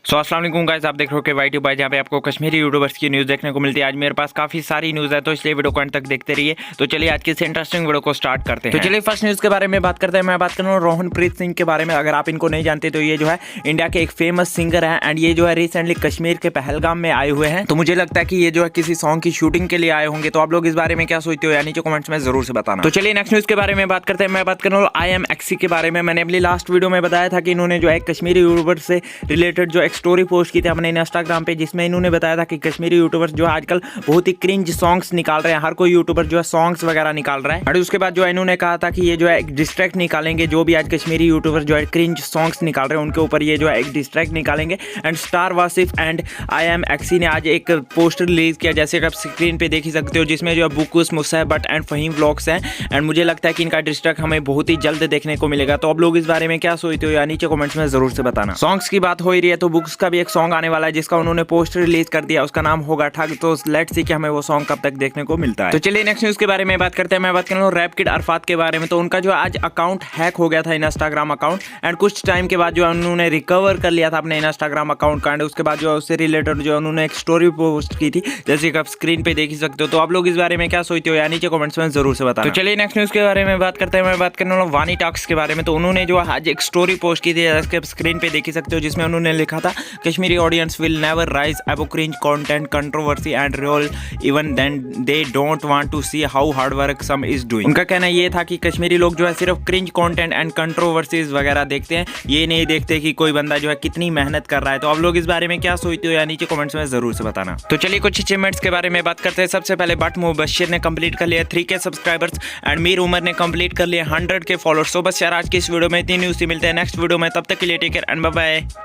अस्सलाम वालेकुम गाइस, आप देख रहे हो कि वाई ट्यूब जहाँ पे आपको कश्मीरी यूट्यूबर्स की न्यूज़ देखने को मिलती है। आज मेरे पास काफ़ी सारी न्यूज़ है, तो इसलिए वीडियो को अंत तक देखते रहिए। तो चलिए आज की इस इंटरेस्टिंग वीडियो को स्टार्ट करते हैं। तो चलिए फर्स्ट न्यूज़ के बारे में बात करते हैं। मैं बात कर रहा हूँ रोहनप्रीत सिंह के बारे में। अगर आप इनको नहीं जानते तो ये जो है इंडिया के एक फेमस सिंगर है एंड ये जो है रिसेंटली कश्मीर के पहलगाम में आए हुए हैं। तो मुझे लगता है कि ये जो है किसी सॉन्ग की शूटिंग के लिए आए होंगे। तो आप लोग इस बारे में क्या सोचते हो या नीचे कमेंट्स में जरूर से बताना। तो चलिए नेक्स्ट न्यूज़ के बारे में बात करते हैं। मैं बात कर रहा हूँ IMXC के बारे में। मैंने अपनी लास्ट वीडियो में बताया था कि इन्होंने जो है कश्मीरी यूट्यूबर से रिलेटेड जो एक स्टोरी पोस्ट की थी अपने इंस्टाग्राम पे, जिसमें इन्होंने बताया था कि कश्मीरी यूट्यूबर्स जो है आजकल बहुत ही क्रिंज सॉन्ग्स निकाल रहे हैं। हर कोई यूट्यूबर जो है सॉन्ग्स वगैरह निकाल रहा है। और उसके बाद जो है इन्होंने कहा था कि ये जो है एक डिस्ट्रैक्ट निकालेंगे, जो भी आज कश्मीरी यूट्यूबर जो है क्रिंज सॉन्ग्स निकाल रहे हैं उनके ऊपर ये जो है एक डिस्ट्रैक्ट निकालेंगे। And star Wasif and IMXC ने आज एक पोस्टर रिलीज किया, जैसे कि आप स्क्रीन पे देख ही सकते हो, जिसमें जो है बुकुस, Musaib but and Faheem vlogs हैं। एंड मुझे लगता है कि इनका डिस्ट्रैक्ट हमें बहुत ही जल्द देखने को मिलेगा। तो आप लोग इस बारे में क्या सोचते हो या नीचे कमेंट्स में जरूर से बताना। सॉन्ग्स की बात हो ही रही है तो बुक्स का भी एक सॉन्ग आने वाला है जिसका उन्होंने पोस्टर रिलीज कर दिया, उसका नाम होगा ठग। तो लेट्स सी कि हमें वो सॉन्ग कब तक देखने को मिलता है। तो चलिए नेक्स्ट न्यूज़ के बारे में बात करते हैं। मैं बात कर रहा हूँ रैप किड अरफात के बारे में। तो उनका जो आज अकाउंट हैक हो गया था, इंस्टाग्राम अकाउंट, एंड कुछ टाइम के बाद जो है उन्होंने रिकवर कर लिया था अपने इंस्टाग्राम अकाउंट का। एंड उसके बाद जो है उससे रिलेटेड जो है उन्होंने एक स्टोरी पोस्ट की थी, जैसे कि आप स्क्रीन पे देख ही सकते हो। तो आप लोग इस बारे में क्या सोचते हो या नीचे कमेंट्स में जरूर से बताना। तो चलिए नेक्स्ट न्यूज़ के बारे में बात करते हैं। मैं बात कर रहा हूँ वानी टॉक्स के बारे में। तो उन्होंने जो आज एक स्टोरी पोस्ट की थी, जैसे कि आप स्क्रीन पे देख ही सकते हो, जिसमें उन्होंने लिखा था Kashmiri audience will never rise above cringe content controversy and role even then they don't want to see how hard work some is doing. उनका कहना ये था कि कश्मीरी लोग जो है सिर्फ क्रिंज कंटेंट एंड कंट्रोवर्सीज वगैरह देखते हैं, ये नहीं देखते कि कोई बंदा जो है कितनी मेहनत कर रहा है। तो आप लोग इस बारे में क्या सोचते हो या नीचे कमेंट्स में जरूर से बताना। तो चलिए कुछ अचीवमेंट्स के बारे में बात करते हैं। सबसे पहले बट मुबशिर ने कंप्लीट कर लिया 3K subscribers and Mir Umar ने कंप्लीट कर लिया 100K फॉलोअर्स। तो बस यार आज की इस वीडियो में इतनी न्यूज़ मिलते हैं नेक्स्ट वीडियो में, तब तक के लिए take care and bye bye.